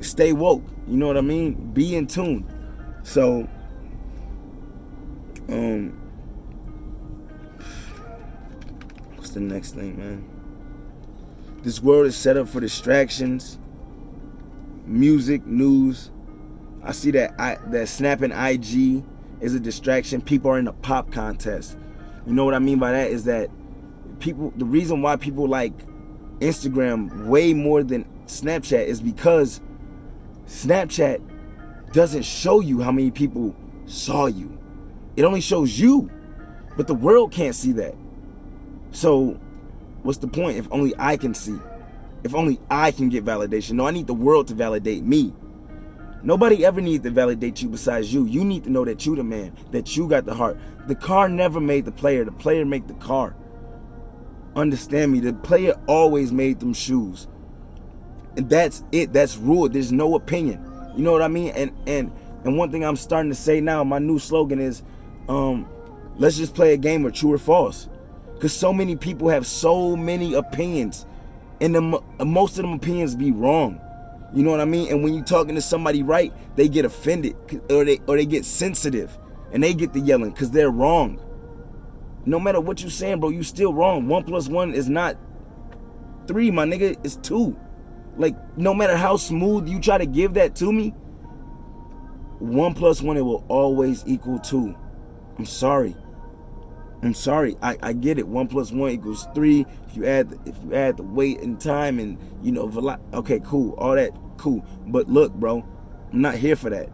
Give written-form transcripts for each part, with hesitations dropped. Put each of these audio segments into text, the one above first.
stay woke. You know what I mean? Be in tune. So, what's the next thing, man? This world is set up for distractions, music, news. I see that snapping IG is a distraction. People are in a pop contest. You know what I mean by that is that the reason why people like Instagram way more than Snapchat is because Snapchat doesn't show you how many people saw you. It only shows you, but the world can't see that. So what's the point if only I can see? If only I can get validation? No, I need the world to validate me. Nobody ever needs to validate you besides you. You need to know that you the man, that you got the heart. The car never made the player made the car. Understand me, the player always made them shoes. And that's it, that's rule. There's no opinion. You know what I mean? And one thing I'm starting to say now, my new slogan is, let's just play a game of true or false. Because so many people have so many opinions, and most of them opinions be wrong. You know what I mean? And when you're talking to somebody right, they get offended or they get sensitive and they get to yelling because they're wrong. No matter what you're saying, bro, you still wrong. 1 + 1 is not 3, my nigga. It's 2. Like, no matter how smooth you try to give that to me, 1 + 1, it will always equal 2. I'm sorry. I get it. 1 + 1 = 3. If you add the weight and time and okay, cool, all that cool. But look, bro, I'm not here for that.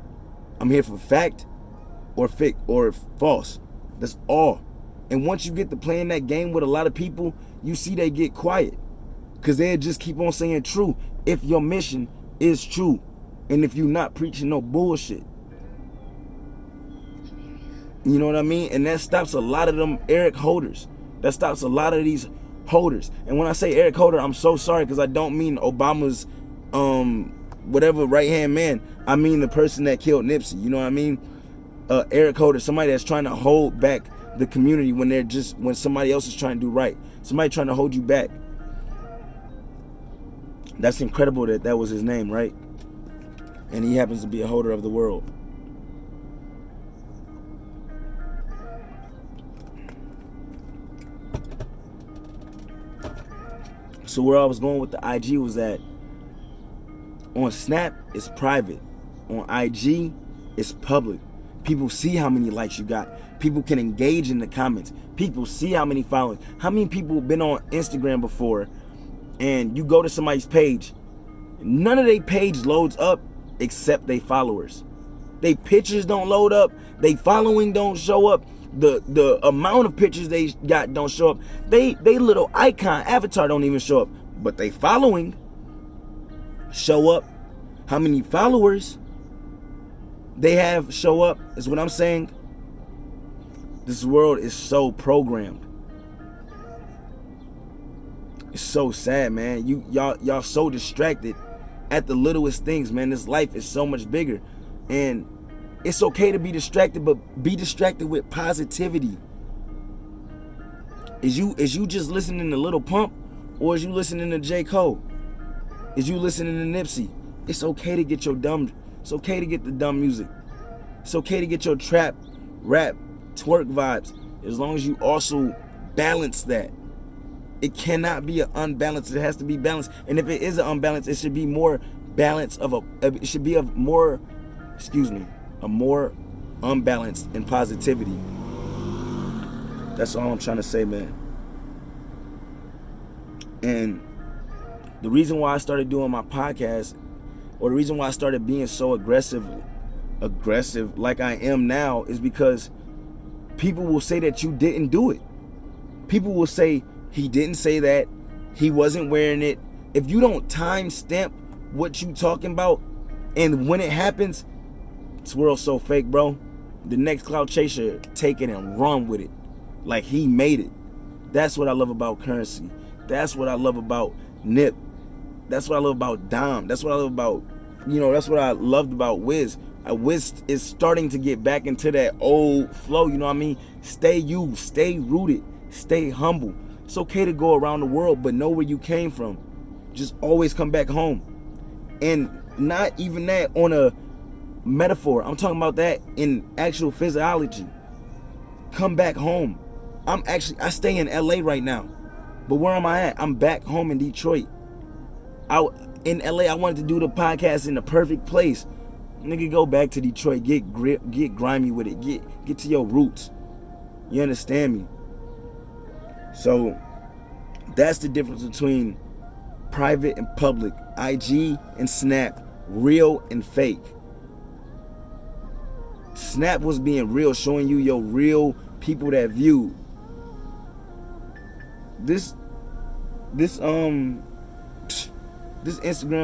I'm here for fact or false. That's all. And once you get to playing that game with a lot of people, you see they get quiet because they just keep on saying true if your mission is true and if you're not preaching no bullshit. You know what I mean? And that stops a lot of them Eric holders. That stops a lot of these holders. And when I say Eric holder, I'm so sorry because I don't mean Obama's whatever right-hand man. I mean the person that killed Nipsey. You know what I mean? Eric holder, somebody that's trying to hold back the community when somebody else is trying to do right. Somebody trying to hold you back. That's incredible that was his name, right? And he happens to be a holder of the world. So where I was going with the IG was that on Snap, it's private. On IG, it's public. People see how many likes you got. People can engage in the comments. People see how many followers. How many people have been on Instagram before and you go to somebody's page, none of their page loads up except they followers. They pictures don't load up. They following don't show up. The amount of pictures they got don't show up. They little icon avatar don't even show up. But they following show up. How many followers they have show up is what I'm saying. This world is so programmed. It's so sad, man. Y'all so distracted at the littlest things, man. This life is so much bigger. And it's okay to be distracted, but be distracted with positivity. Is you just listening to Lil Pump, or is you listening to J. Cole? Is you listening to Nipsey? It's okay to get it's okay to get the dumb music. It's okay to get your trap, rap, twerk vibes, as long as you also balance that. It cannot be an unbalanced. It has to be balanced. And if it is an unbalanced, it should be more balance it should be a more unbalanced in positivity. That's all I'm trying to say, man. And the reason why I started doing my podcast, or the reason why I started being so aggressive like I am now, is because people will say that you didn't do it. People will say he didn't say that, he wasn't wearing it. If you don't time stamp what you talking about, and when it happens, this world's so fake, bro. The next cloud chaser take it and run with it like he made it. That's what I love about Currency. That's what I love about Nip. That's what I love about Dom. That's what I love about, that's what I loved about Wiz. Wiz is starting to get back into that old flow, you know what I mean? Stay you, stay rooted, stay humble. It's okay to go around the world, but know where you came from. Just always come back home. And not even that on a metaphor. I'm talking about that in actual physiology. Come back home. I stay in LA right now. But where am I at? I'm back home in Detroit. In LA, I wanted to do the podcast in the perfect place. Nigga, go back to Detroit. Get grimy with it. Get to your roots. You understand me? So that's the difference between private and public. IG and Snap. Real and fake. Snap was being real, showing you your real people that view. This Instagram,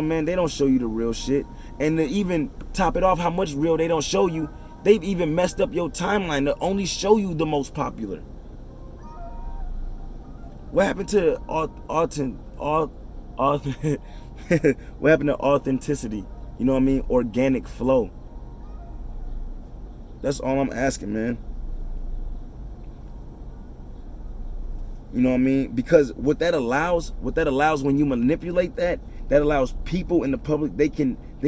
man, they don't show you the real shit. And to even top it off, how much real they don't show you, they've even messed up your timeline to only show you the most popular. What happened to what happened to authenticity? You know what I mean? Organic flow. That's all I'm asking, man. You know what I mean? Because what that allows when you manipulate that allows people in the public, they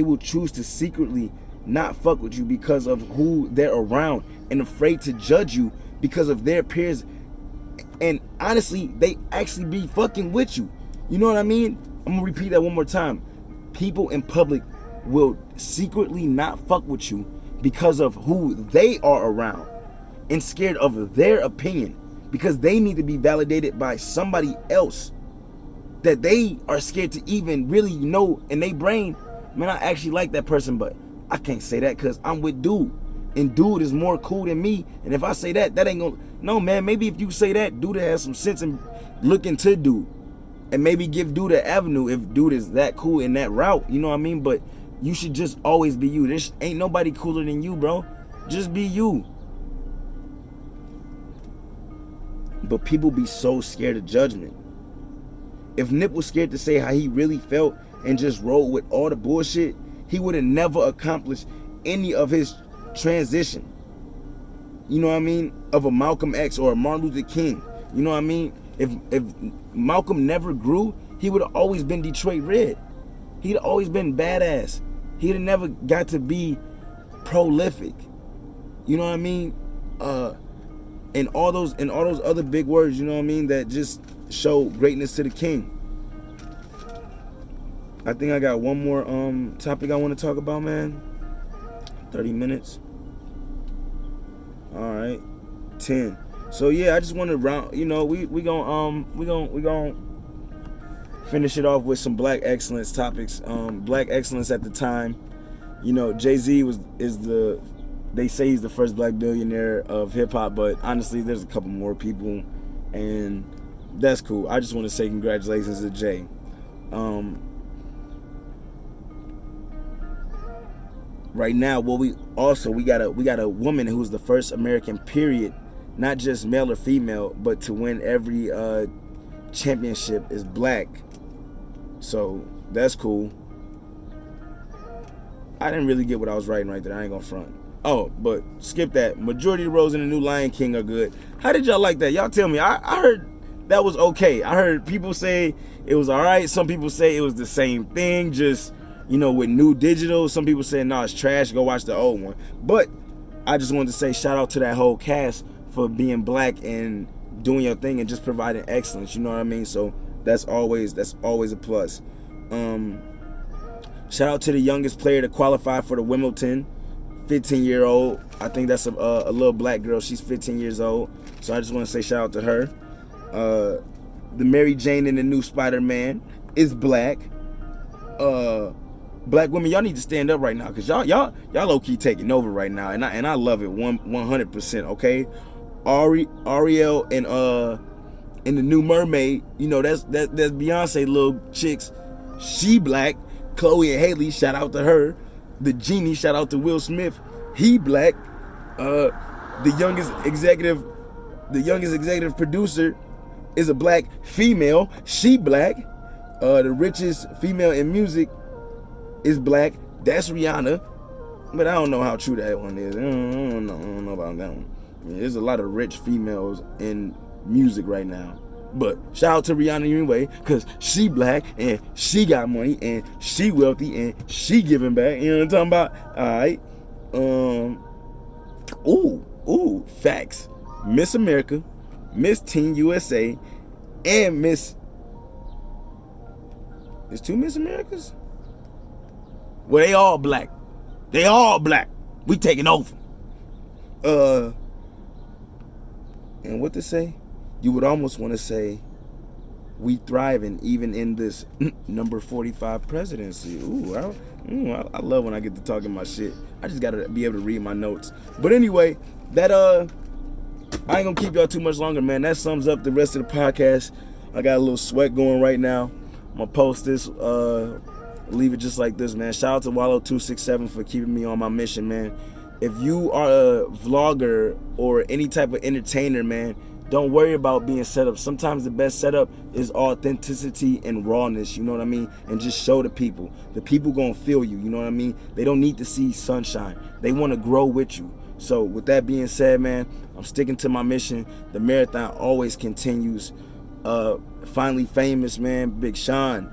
will choose to secretly not fuck with you because of who they're around and afraid to judge you because of their peers. And honestly, they actually be fucking with you. You know what I mean? I'm gonna repeat that one more time. People in public will secretly not fuck with you because of who they are around and scared of their opinion, because they need to be validated by somebody else that they are scared to even really know in their brain. Man, I actually like that person, but I can't say that because I'm with dude, and dude is more cool than me. And if I say that ain't gonna, no, man. Maybe if you say that, dude has some sense and look into dude, and maybe give dude an avenue if dude is that cool in that route. You know what I mean? But you should just always be you. There ain't nobody cooler than you, bro. Just be you. But people be so scared of judgment. If Nip was scared to say how he really felt and just rolled with all the bullshit, he would have never accomplished any of his transition. You know what I mean? Of a Malcolm X or a Martin Luther King. You know what I mean? If Malcolm never grew, he would have always been Detroit Red. He'd always been badass. He'd have never got to be prolific. You know what I mean? And all those other big words, you know what I mean, that just show greatness to the king. I think I got one more topic I want to talk about, man. 30 minutes. All right. 10. So yeah, I just want to round, you know, we gonna finish it off with some black excellence topics. Black excellence at the time. You know, Jay-Z they say he's the first black billionaire of hip hop, but honestly, there's a couple more people, and that's cool. I just want to say congratulations to Jay. Right now, we got a woman who's the first American, period, not just male or female, but to win every championship is black. So that's cool. I didn't really get what I was writing right there. I ain't gonna front. Oh, but skip that. Majority of the roles in the new Lion King are good. How did y'all like that? Y'all tell me. I heard that was okay. I heard people say it was all right. Some people say it was the same thing, just, you know, with new digital. Some people say, no, it's trash. Go watch the old one. But I just wanted to say shout out to that whole cast for being black and doing your thing and just providing excellence. You know what I mean? So that's always a plus. Shout out to the youngest player to qualify for the Wimbledon, 15-year-old. I think that's a little black girl. She's 15 years old. So I just want to say shout out to her. The Mary Jane in the new Spider-Man is black. Black women, y'all need to stand up right now, because y'all low-key taking over right now, and I love it 100%. Okay, Ariel and the new Mermaid, you know, that's Beyonce little chicks. She black. Chloe and Haley, shout out to her. The Genie, shout out to Will Smith. He black. The youngest executive producer is a black female. She black. The richest female in music is black. That's Rihanna. But I don't know how true that one is. I don't know about that one. I mean, there's a lot of rich females in music right now. But shout out to Rihanna anyway, because she black and she got money and she wealthy and she giving back. You know what I'm talking about? Alright. Facts. Miss America, Miss Teen USA, and Miss... There's 2 Miss Americas? Well, they all black. They all black. We taking over. And what to say? You would almost want to say, we thriving even in this number 45 presidency. I love when I get to talking my shit. I just gotta be able to read my notes. But anyway, that I ain't gonna keep y'all too much longer, man. That sums up the rest of the podcast. I got a little sweat going right now. I'm gonna post this, leave it just like this, man. Shout out to Wallow267 for keeping me on my mission, man. If you are a vlogger or any type of entertainer, man, don't worry about being set up. Sometimes the best setup is authenticity and rawness, you know what I mean? And just show the people. The people gonna feel you, you know what I mean? They don't need to see sunshine. They wanna grow with you. So with that being said, man, I'm sticking to my mission. The marathon always continues. Finally famous, man, Big Sean.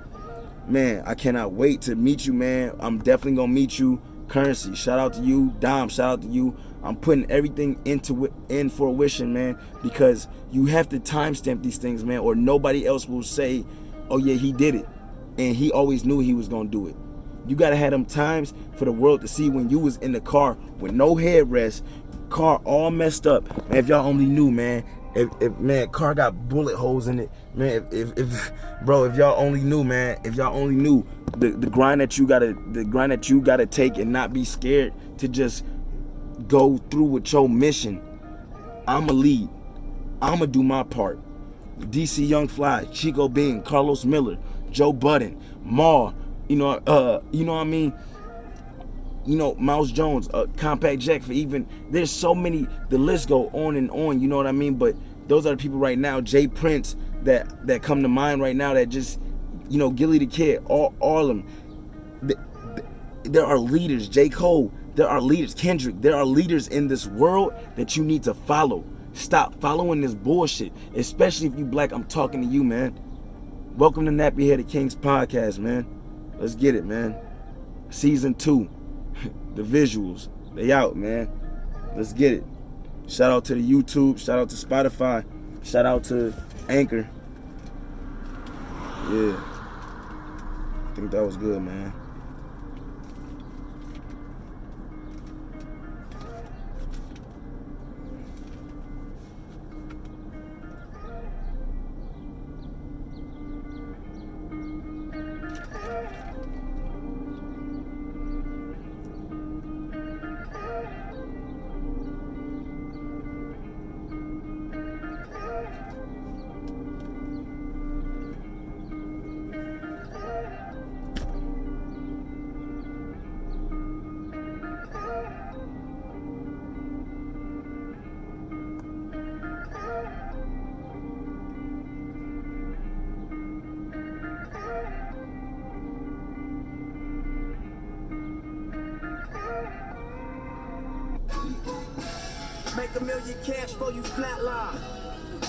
Man, I cannot wait to meet you, man. I'm definitely gonna meet you. Currency, shout out to you. Dom, shout out to you. I'm putting everything in fruition, man, because you have to timestamp these things, man, or nobody else will say, oh yeah, he did it. And he always knew he was gonna do it. You gotta have them times for the world to see when you was in the car with no headrest, car all messed up. Man, if y'all only knew, man. If man, car got bullet holes in it, man. If y'all only knew, man. If y'all only knew the grind that you gotta take and not be scared to just go through with your mission. I'ma lead. I'ma do my part. DC Young Fly, Chico Bean, Carlos Miller, Joe Budden, Ma, you know what I mean? You know, Miles Jones, Compact Jack, for even, there's so many, the list go on and on, you know what I mean? But those are the people right now, Jay Prince, that come to mind right now, that just, you know, Gilly the Kid, all of them. There are leaders, J. Cole, there are leaders, Kendrick, there are leaders in this world that you need to follow. Stop following this bullshit, especially if you black. I'm talking to you, man. Welcome to Nappy Headed Kingz podcast, man. Let's get it, man. Season 2. The visuals, they out, man. Let's get it. Shout out to the YouTube, shout out to Spotify, shout out to Anchor. Yeah, I think that was good, man. Make $1 million cash for you flatline.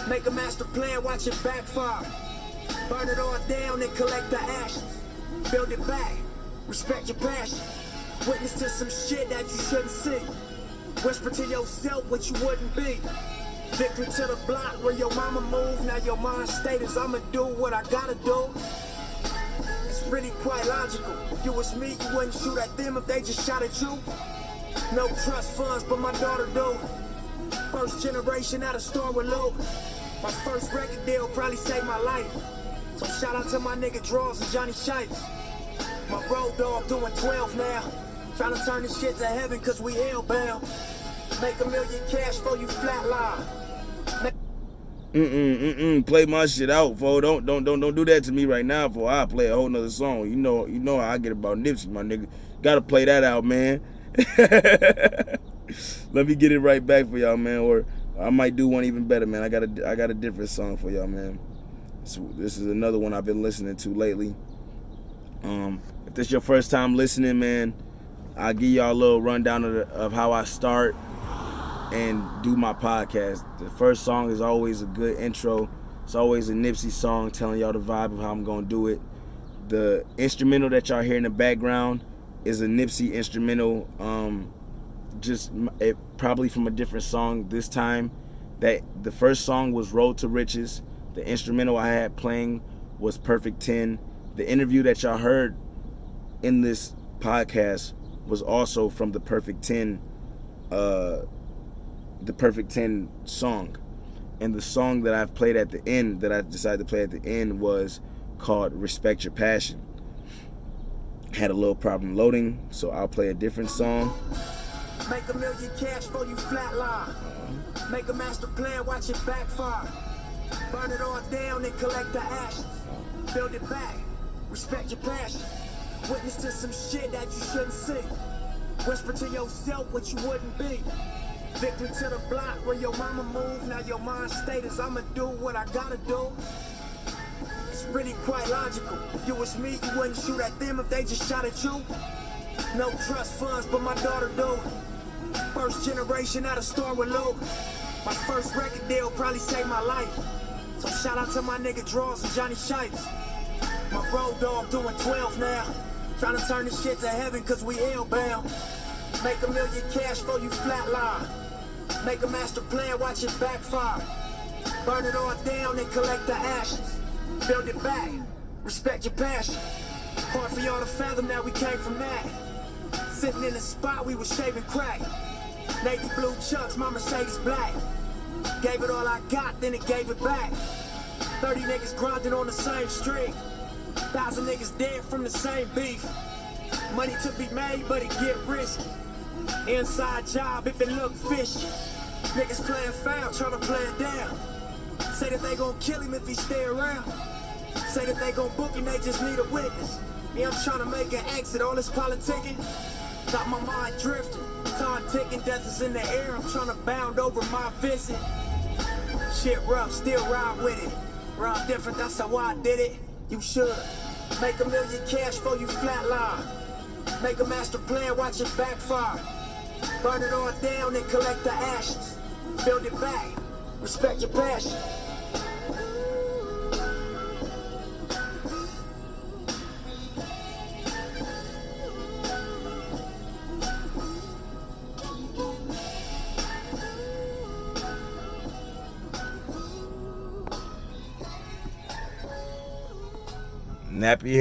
Make a master plan, watch it backfire. Burn it all down and collect the ashes. Build it back, respect your passion. Witness to some shit that you shouldn't see. Whisper to yourself what you wouldn't be. Victory to the block where your mama moved. Now your mind state is I'ma do what I gotta do. It's really quite logical. If you was me, you wouldn't shoot at them if they just shot at you. No trust funds, but my daughter do. First generation out of store with Luke. My first record deal probably saved my life. So shout out to my nigga Draws and Johnny Shipes. My road dog doing 12 now. Trying to turn this shit to heaven cause we hellbound. Make $1 million cash for you flatline. Play my shit out, fo. Don't do that to me right now, fo. I'll play a whole nother song. You know how I get about Nipsey, my nigga. Gotta play that out, man. Let me get it right back for y'all, man, or I might do one even better, man. I got a different song for y'all, man. So this is another one I've been listening to lately. If this is your first time listening, man, I'll give y'all a little rundown of how I start and do my podcast. The first song is always a good intro It's always a Nipsey song telling y'all the vibe of how I'm gonna do it. The instrumental that y'all hear in the background is a Nipsey instrumental, probably from a different song this time. That the first song was Road to Riches. The instrumental I had playing was Perfect 10. The interview that y'all heard in this podcast was also from the Perfect 10 song. And the song that I've played at the end, that I decided to play at the end, was called Respect Your Passion. Had a little problem loading, so I'll play a different song. Make $1 million cash for you flatline. Make a master plan, watch it backfire. Burn it all down and collect the ashes. Build it back, respect your passion. Witness to some shit that you shouldn't see. Whisper to yourself what you wouldn't be. Victim to the block where your mama moved. Now your mind state is I'ma do what I gotta do. It's really quite logical. If you was me, you wouldn't shoot at them if they just shot at you. No trust funds, but my daughter do. First generation out of store with loot. My first record deal probably saved my life. So shout out to my nigga Draws and Johnny Shipes. My road dog doing 12 now. Trying to turn this shit to heaven cause we hellbound. Make $1 million cash for you flatline. Make a master plan, watch it backfire. Burn it all down and collect the ashes. Build it back, respect your passion. Hard for y'all to fathom that we came from that. Sitting in the spot we was shaving crack. Navy blue chucks, my Mercedes black. Gave it all I got, then it gave it back. 30 niggas grinding on the same street. 1,000 niggas dead from the same beef. Money to be made, but it get risky. Inside job if it look fishy. Niggas playing foul, trying to play it down. Say that they gon' kill him if he stay around. Say that they gon' book him, they just need a witness. Me, I'm trying to make an exit, all this politicking got my mind drifting. Time ticking, death is in the air. I'm trying to bound over my visit. Shit rough, still ride with it. Ride different, that's how I did it. You should make $1 million cash for you flatline. Make a master plan, watch it backfire. Burn it all down and collect the ashes. Build it back, respect your passion. Nappy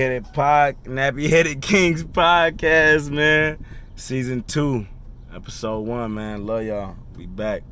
Headed Kingz podcast, man. Season 2, episode 1, man. Love y'all. We back.